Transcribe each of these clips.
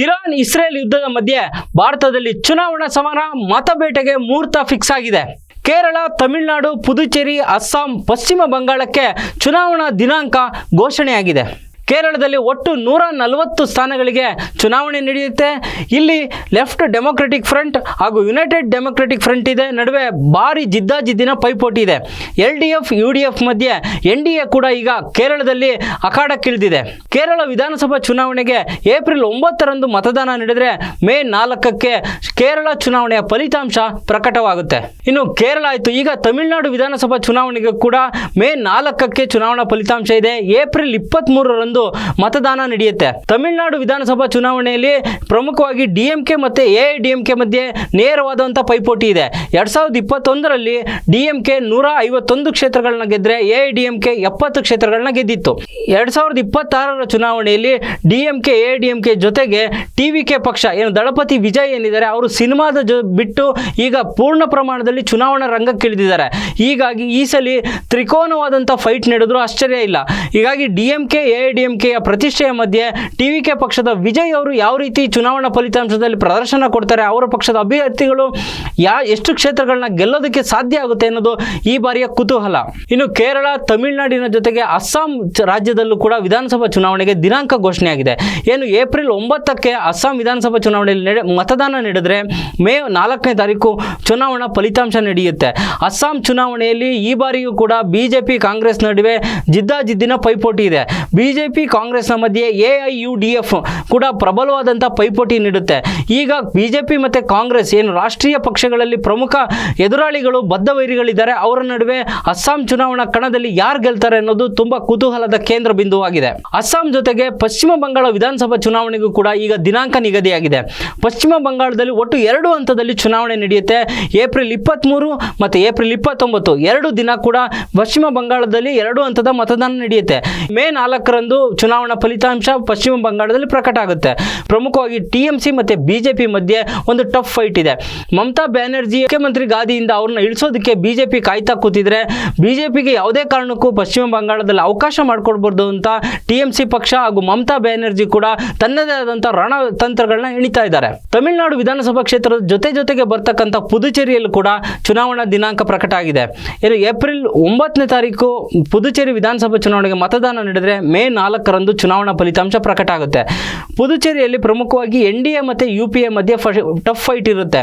Iran Israel ಯುದ್ಧದ ಮಧ್ಯೆ ಭಾರತದಲ್ಲಿ ಚುನಾವಣಾ ಸಮರ ಮತಬೇಟೆಗೆ ಮುಹೂರ್ತ ಫಿಕ್ಸ್ ಆಗಿದೆ. ಕೇರಳ, ತಮಿಳುನಾಡು, ಪುದುಚೇರಿ, ಅಸ್ಸಾಂ, ಪಶ್ಚಿಮ ಬಂಗಾಳಕ್ಕೆ ಚುನಾವಣಾ ದಿನಾಂಕ ಘೋಷಣೆಯಾಗಿದೆ. ಕೇರಳದಲ್ಲಿ ಒಟ್ಟು 140 ಸ್ಥಾನಗಳಿಗೆ ಚುನಾವಣೆ ನಡೆಯುತ್ತೆ. ಇಲ್ಲಿ ಲೆಫ್ಟ್ ಡೆಮೊಕ್ರೆಟಿಕ್ ಫ್ರಂಟ್ ಹಾಗೂ ಯುನೈಟೆಡ್ ಡೆಮೊಕ್ರೆಟಿಕ್ ಫ್ರಂಟ್ ಇದೆ. ನಡುವೆ ಭಾರಿ ಜಿದ್ದಾಜಿದ್ದಿನ ಪೈಪೋಟಿ ಇದೆ. LDF UDF ಮಧ್ಯೆ NDA ಕೂಡ ಈಗ ಕೇರಳದಲ್ಲಿ ಅಖಾಡಕ್ಕಿಳಿದಿದೆ. ಕೇರಳ ವಿಧಾನಸಭಾ ಚುನಾವಣೆಗೆ ಏಪ್ರಿಲ್ 9ರಂದು ಮತದಾನ ನಡೆದರೆ ಮೇ 4ಕ್ಕೆ ಕೇರಳ ಚುನಾವಣೆಯ ಫಲಿತಾಂಶ ಪ್ರಕಟವಾಗುತ್ತೆ. ಇನ್ನು ಕೇರಳ ಆಯಿತು. ಈಗ ತಮಿಳುನಾಡು ವಿಧಾನಸಭಾ ಚುನಾವಣೆಗೆ ಕೂಡ ಮೇ 4ಕ್ಕೆ ಚುನಾವಣಾ ಫಲಿತಾಂಶ ಇದೆ. ಏಪ್ರಿಲ್ 23ರಂದು ಮತದಾನ ನಡೆಯುತ್ತೆ. ತಮಿಳುನಾಡು ವಿಧಾನಸಭಾ ಚುನಾವಣೆಯಲ್ಲಿ ಪ್ರಮುಖವಾಗಿ DMK ಮತ್ತು AIDMK ಮಧ್ಯೆ ನೇರವಾದಂಥ ಪೈಪೋಟಿ ಇದೆ. 2021ರಲ್ಲಿ DMK 151 ಕ್ಷೇತ್ರಗಳನ್ನ ಗೆದ್ದರೆ AIDMK 70 ಕ್ಷೇತ್ರಗಳನ್ನ ಗೆದ್ದಿತ್ತು. 2026ರ ಚುನಾವಣೆಯಲ್ಲಿ DMK AIDMK ಜೊತೆಗೆ TVK ಪಕ್ಷ ಏನು ದಳಪತಿ ವಿಜಯ್ ಏನಿದ್ದಾರೆ ಅವರು ಸಿನಿಮಾದ ಬಿಟ್ಟು ಈಗ ಪೂರ್ಣ ಪ್ರಮಾಣದಲ್ಲಿ ಚುನಾವಣಾ ರಂಗಕ್ಕಿಳಿದಿದ್ದಾರೆ. ಹೀಗಾಗಿ ಈ ಸಲ ತ್ರಿಕೋನವಾದಂಥ ಫೈಟ್ ನಡೆದರೂ ಆಶ್ಚರ್ಯ ಇಲ್ಲ. ಹೀಗಾಗಿ DMK AIDMKಯ ಪ್ರತಿಷ್ಠೆಯ ಮಧ್ಯೆ TVK ಪಕ್ಷದ ವಿಜಯ್ ಅವರು ಯಾವ ರೀತಿ ಚುನಾವಣಾ ಫಲಿತಾಂಶದಲ್ಲಿ ಪ್ರದರ್ಶನ ಕೊಡ್ತಾರೆ, ಅವರ ಪಕ್ಷದ ಅಭ್ಯರ್ಥಿಗಳು ಎಷ್ಟು ಕ್ಷೇತ್ರಗಳನ್ನ ಗೆಲ್ಲೋದಕ್ಕೆ ಸಾಧ್ಯ ಆಗುತ್ತೆ ಅನ್ನೋದು ಈ ಬಾರಿಯ ಕುತೂಹಲ. ಇನ್ನು ಕೇರಳ, ತಮಿಳುನಾಡಿನ ಜೊತೆಗೆ ಅಸ್ಸಾಂ ರಾಜ್ಯದಲ್ಲೂ ಕೂಡ ವಿಧಾನಸಭಾ ಚುನಾವಣೆಗೆ ದಿನಾಂಕ ಘೋಷಣೆಯಾಗಿದೆ. ಏನು ಏಪ್ರಿಲ್ 9ಕ್ಕೆ ಅಸ್ಸಾಂ ವಿಧಾನಸಭಾ ಚುನಾವಣೆಯಲ್ಲಿ ಮತದಾನ ನಡೆದರೆ ಮೇ 4ನೇ ತಾರೀಕು ಚುನಾವಣಾ ಫಲಿತಾಂಶ ನಡೆಯುತ್ತೆ. ಅಸ್ಸಾಂ ಚುನಾವಣೆಯಲ್ಲಿ ಈ ಬಾರಿಯೂ ಕೂಡ BJP ಕಾಂಗ್ರೆಸ್ ನಡುವೆ ಜಿದ್ದಾಜಿದ್ದಿನ ಪೈಪೋಟಿ ಇದೆ. BJP ಕಾಂಗ್ರೆಸ್ನ ಮಧ್ಯೆ AIUDF ಕೂಡ ಪ್ರಬಲವಾದಂಥ ಪೈಪೋಟಿ ನೀಡುತ್ತೆ. ಈಗ BJP ಮತ್ತು ಕಾಂಗ್ರೆಸ್ ಏನು ರಾಷ್ಟ್ರೀಯ ಪಕ್ಷಗಳಲ್ಲಿ ಪ್ರಮುಖ ಎದುರಾಳಿಗಳು ಬದ್ಧವೈರಿಗಳಿದ್ದಾರೆ, ಅವರ ನಡುವೆ ಅಸ್ಸಾಂ ಚುನಾವಣಾ ಕಣದಲ್ಲಿ ಯಾರು ಗೆಲ್ತಾರೆ ಅನ್ನೋದು ತುಂಬಾ ಕುತೂಹಲದ ಕೇಂದ್ರ ಬಿಂದುವಾಗಿದೆ. ಅಸ್ಸಾಂ ಜೊತೆಗೆ ಪಶ್ಚಿಮ ಬಂಗಾಳ ವಿಧಾನಸಭಾ ಚುನಾವಣೆಗೂ ಕೂಡ ಈಗ ದಿನಾಂಕ ನಿಗದಿಯಾಗಿದೆ. ಪಶ್ಚಿಮ ಬಂಗಾಳದಲ್ಲಿ ಒಟ್ಟು 2 ಹಂತದಲ್ಲಿ ಚುನಾವಣೆ ನಡೆಯುತ್ತೆ. ಏಪ್ರಿಲ್ 23 ಮತ್ತು ಏಪ್ರಿಲ್ 29 2 ದಿನ ಕೂಡ ಪಶ್ಚಿಮ ಬಂಗಾಳದಲ್ಲಿ 2 ಹಂತದ ಮತದಾನ ನಡೆಯುತ್ತೆ. ಮೇ 4ರಂದು ಚುನಾವಣಾ ಫಲಿತಾಂಶ ಪಶ್ಚಿಮ ಬಂಗಾಳದಲ್ಲಿ ಪ್ರಕಟ ಆಗುತ್ತೆ. ಪ್ರಮುಖವಾಗಿ TMC ಮತ್ತು BJP ಮಧ್ಯೆ ಒಂದು ಟಫ್ ಫೈಟ್ ಇದೆ. ಮಮತಾ ಬ್ಯಾನರ್ಜಿ ಮುಖ್ಯಮಂತ್ರಿ ಗಾದಿಯಿಂದ ಅವ್ರನ್ನ ಇಳಿಸೋದಕ್ಕೆ BJP ಕಾಯ್ತಾ ಕೂತಿದ್ರೆ BJPಗೆ ಯಾವುದೇ ಕಾರಣಕ್ಕೂ ಪಶ್ಚಿಮ ಬಂಗಾಳದಲ್ಲಿ ಅವಕಾಶ ಮಾಡಿಕೊಡ್ಬಾರ್ದು ಅಂತ TMC ಪಕ್ಷ ಹಾಗೂ ಮಮತಾ ಬ್ಯಾನರ್ಜಿ ಕೂಡ ತನ್ನದೇ ಆದಂಥ ರಣತಂತ್ರಗಳನ್ನ ಎಣಿತಾ ಇದ್ದಾರೆ. ತಮಿಳುನಾಡು ವಿಧಾನಸಭಾ ಕ್ಷೇತ್ರದ ಜೊತೆಗೆ ಬರ್ತಕ್ಕಂಥ ಪುದುಚೇರಿಯಲ್ಲೂ ಕೂಡ ಚುನಾವಣಾ ದಿನಾಂಕ ಪ್ರಕಟ ಆಗಿದೆ. ಏಪ್ರಿಲ್ 9ನೇ ತಾರೀಕು ಪುದುಚೇರಿ ವಿಧಾನಸಭಾ ಚುನಾವಣೆಗೆ ಮತದಾನ ನಡೆದರೆ ಮೇ 4ರಂದು ಚುನಾವಣಾ ಫಲಿತಾಂಶ ಪ್ರಕಟ ಆಗುತ್ತೆ. ಪುದುಚೇರಿಯಲ್ಲಿ ಪ್ರಮುಖವಾಗಿ NDA ಮತ್ತು UPA ಮಧ್ಯೆ ಟಫ್ ಫೈಟ್ ಇರುತ್ತೆ.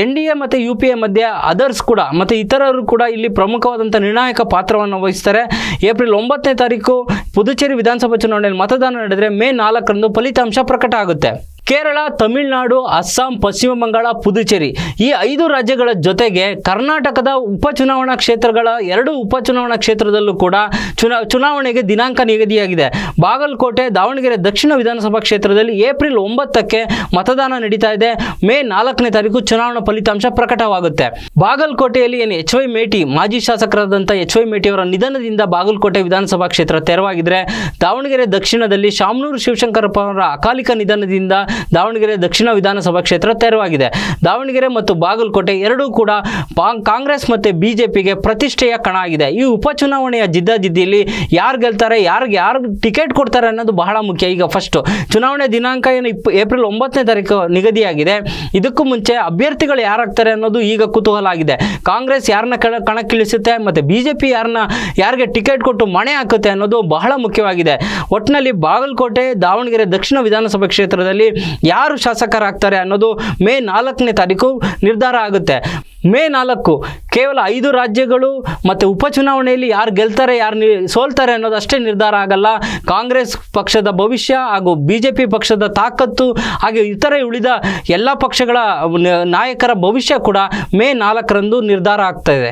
NDA ಮತ್ತು UPA ಮಧ್ಯೆ ಅದರ್ಸ್ ಕೂಡ ಮತ್ತು ಇತರರು ಕೂಡ ಇಲ್ಲಿ ಪ್ರಮುಖವಾದಂಥ ನಿರ್ಣಾಯಕ ಪಾತ್ರವನ್ನು ವಹಿಸ್ತಾರೆ. ಏಪ್ರಿಲ್ 9ನೇ ತಾರೀಕು ಪುದುಚೇರಿ ವಿಧಾನಸಭಾ ಚುನಾವಣೆಯಲ್ಲಿ ಮತದಾನ ನಡೆದರೆ ಮೇ 4ರಂದು ಫಲಿತಾಂಶ ಪ್ರಕಟ ಆಗುತ್ತೆ. ಕೇರಳ, ತಮಿಳುನಾಡು, ಅಸ್ಸಾಂ, ಪಶ್ಚಿಮ ಬಂಗಾಳ, ಪುದುಚೇರಿ ಈ 5 ರಾಜ್ಯಗಳ ಜೊತೆಗೆ ಕರ್ನಾಟಕದ ಉಪಚುನಾವಣಾ ಕ್ಷೇತ್ರಗಳ 2 ಉಪಚುನಾವಣಾ ಕ್ಷೇತ್ರದಲ್ಲೂ ಕೂಡ ಚುನಾವಣೆಗೆ ದಿನಾಂಕ ನಿಗದಿಯಾಗಿದೆ. ಬಾಗಲಕೋಟೆ, ದಾವಣಗೆರೆ ದಕ್ಷಿಣ ವಿಧಾನಸಭಾ ಕ್ಷೇತ್ರದಲ್ಲಿ ಏಪ್ರಿಲ್ 9ಕ್ಕೆ ಮತದಾನ ನಡೀತಾ ಇದೆ. ಮೇ 4ನೇ ತಾರೀಕು ಚುನಾವಣಾ ಫಲಿತಾಂಶ ಪ್ರಕಟವಾಗುತ್ತೆ. ಬಾಗಲಕೋಟೆಯಲ್ಲಿ ಏನು HY ಮೇಟಿ ಮಾಜಿ ಶಾಸಕರಾದಂಥ HY ಮೇಟಿ ಅವರ ನಿಧನದಿಂದ ಬಾಗಲಕೋಟೆ ವಿಧಾನಸಭಾ ಕ್ಷೇತ್ರ ತೆರವಾಗಿದ್ರೆ, ದಾವಣಗೆರೆ ದಕ್ಷಿಣದಲ್ಲಿ ಶಾಮನೂರು ಶಿವಶಂಕರಪ್ಪ ಅವರ ಅಕಾಲಿಕ ನಿಧನದಿಂದ ದಾವಣಗೆರೆ ದಕ್ಷಿಣ ವಿಧಾನಸಭಾ ಕ್ಷೇತ್ರ ತೆರವಾಗಿದೆ. ದಾವಣಗೆರೆ ಮತ್ತು ಬಾಗಲಕೋಟೆ ಎರಡೂ ಕೂಡ ಕಾಂಗ್ರೆಸ್ ಮತ್ತು BJPಗೆ ಪ್ರತಿಷ್ಠೆಯ ಕಣ ಆಗಿದೆ. ಈ ಉಪಚುನಾವಣೆಯ ಜಿದ್ದಾಜಿದ್ದಿಯಲ್ಲಿ ಯಾರು ಗೆಲ್ತಾರೆ, ಯಾರು ಟಿಕೆಟ್ ಕೊಡ್ತಾರೆ ಅನ್ನೋದು ಬಹಳ ಮುಖ್ಯ. ಈಗ ಫಸ್ಟ್ ಚುನಾವಣೆ ದಿನಾಂಕ ಏನು ಏಪ್ರಿಲ್ 9ನೇ ತಾರೀಕು ನಿಗದಿಯಾಗಿದೆ. ಇದಕ್ಕೂ ಮುಂಚೆ ಅಭ್ಯರ್ಥಿಗಳು ಯಾರಾಗ್ತಾರೆ ಅನ್ನೋದು ಈಗ ಕುತೂಹಲ ಆಗಿದೆ. ಕಾಂಗ್ರೆಸ್ ಯಾರನ್ನ ಕಣಕ್ಕಿಳಿಸುತ್ತೆ ಮತ್ತು BJP ಯಾರಿಗೆ ಟಿಕೆಟ್ ಕೊಟ್ಟು ಮಣೆ ಹಾಕುತ್ತೆ ಅನ್ನೋದು ಬಹಳ ಮುಖ್ಯವಾಗಿದೆ. ಒಟ್ಟಿನಲ್ಲಿ ಬಾಗಲಕೋಟೆ, ದಾವಣಗೆರೆ ದಕ್ಷಿಣ ವಿಧಾನಸಭಾ ಕ್ಷೇತ್ರದಲ್ಲಿ ಯಾರು ಶಾಸಕರಾಗ್ತಾರೆ ಅನ್ನೋದು ಮೇ 4ನೇ ತಾರೀಕು ನಿರ್ಧಾರ ಆಗುತ್ತೆ. ಮೇ 4 ಕೇವಲ 5 ರಾಜ್ಯಗಳು ಮತ್ತು ಉಪಚುನಾವಣೆಯಲ್ಲಿ ಯಾರು ಗೆಲ್ತಾರೆ, ಯಾರು ಸೋಲ್ತಾರೆ ಅನ್ನೋದು ಅಷ್ಟೇ ನಿರ್ಧಾರ ಆಗಲ್ಲ. ಕಾಂಗ್ರೆಸ್ ಪಕ್ಷದ ಭವಿಷ್ಯ ಹಾಗೂ BJP ಪಕ್ಷದ ತಾಕತ್ತು ಹಾಗೆ ಇತರೆ ಉಳಿದ ಎಲ್ಲ ಪಕ್ಷಗಳ ನಾಯಕರ ಭವಿಷ್ಯ ಕೂಡ ಮೇ 4ರಂದು ನಿರ್ಧಾರ ಆಗ್ತಾ ಇದೆ.